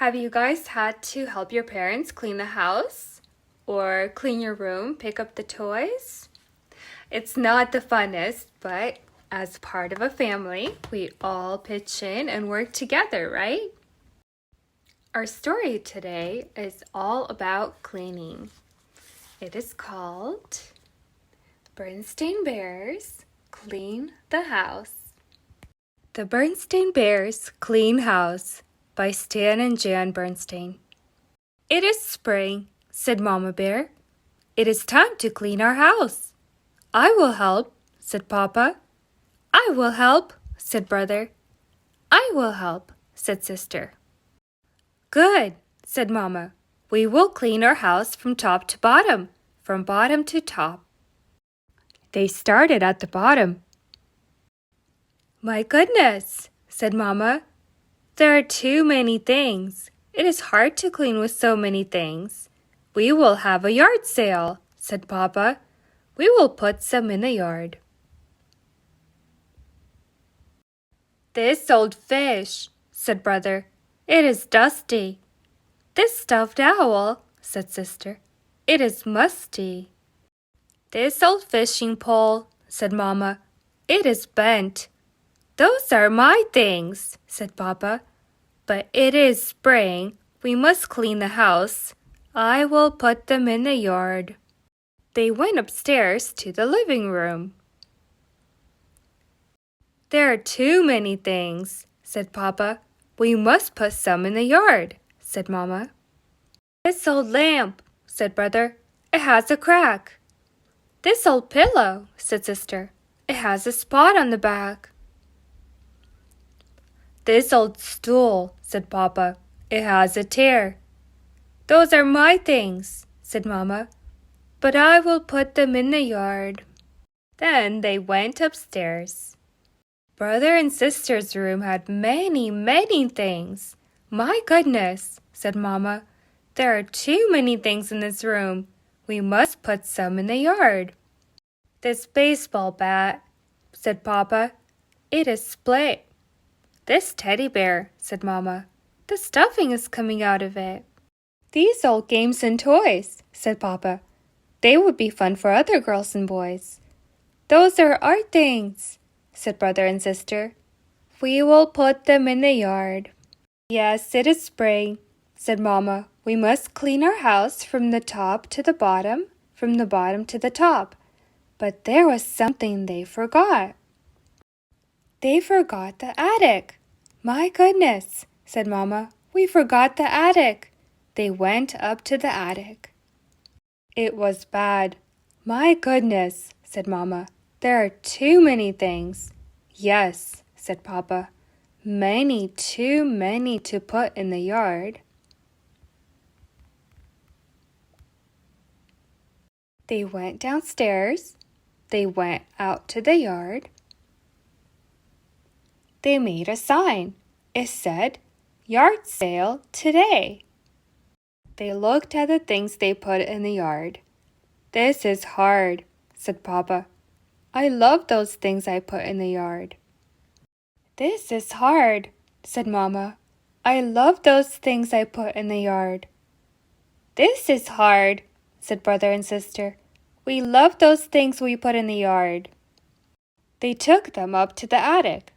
Have you guys had to help your parents clean the house or clean your room, pick up the toys? It's not the funnest, but as part of a family, we all pitch in and work together, right? Our story today is all about cleaning. It is called Berenstain Bears Clean the House. The Berenstain Bears Clean House by Stan and Jan Berenstain. It is spring, said Mama Bear. It is time to clean our house. I will help, said Papa. I will help, said Brother. I will help, said Sister. Good, said Mama. We will clean our house from top to bottom, from bottom to top. They started at the bottom. My goodness, said Mama. There are too many things. It is hard to clean with so many things. We will have a yard sale, said Papa. We will put some in the yard. This old fish, said Brother. It is dusty. This stuffed owl, said Sister. It is musty. This old fishing pole, said Mama. It is bent. Those are my things, said Papa. But it is spring. We must clean the house. I will put them in the yard. They went upstairs to the living room. There are too many things, said Papa. We must put some in the yard, said Mama. This old lamp, said Brother. It has a crack. This old pillow, said Sister. It has a spot on the back. This old stool, said Papa. It has a tear. Those are my things, said Mama. But I will put them in the yard. Then they went upstairs. Brother and Sister's room had many, many things. My goodness, said Mama. There are too many things in this room. We must put some in the yard. This baseball bat, said Papa. It is split. This teddy bear, said Mama. The stuffing is coming out of it. These old games and toys, said Papa. They would be fun for other girls and boys. Those are our things, said Brother and Sister. We will put them in the yard. Yes, it is spring, said Mama. We must clean our house from the top to the bottom, from the bottom to the top. But there was something they forgot. They forgot the attic. My goodness, said Mama. We forgot the attic. They went up to the attic. It was bad. My goodness, said Mama. There are too many things. Yes, said Papa. Many, too many to put in the yard. They went downstairs. They went out to the yard. They made a sign. It said, "Yard sale today." They looked at the things they put in the yard. This is hard, said Papa. I love those things I put in the yard. This is hard, said Mama. I love those things I put in the yard. This is hard, said Brother and Sister. We love those things we put in the yard. They took them up to the attic.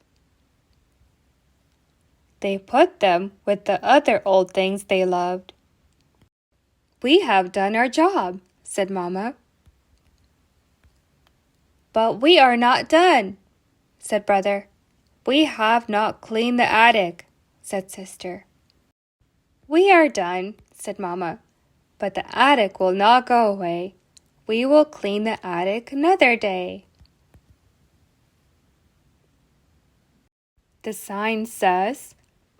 They put them with the other old things they loved. We have done our job, said Mama. But we are not done, said Brother. We have not cleaned the attic, said Sister. We are done, said Mama. But the attic will not go away. We will clean the attic another day. The sign says,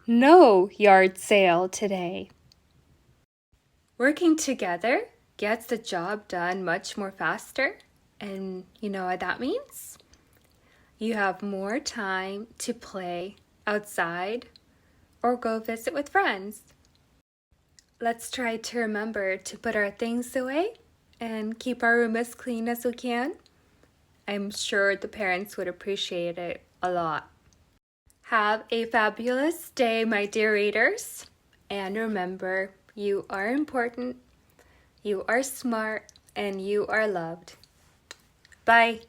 "No yard sale today." Working together gets the job done much more faster. And you know what that means? You have more time to play outside or go visit with friends. Let's try to remember to put our things away and keep our room as clean as we can. I'm sure the parents would appreciate it a lot. Have a fabulous day, my dear readers, And remember, you are important, you are smart, and you are loved. Bye.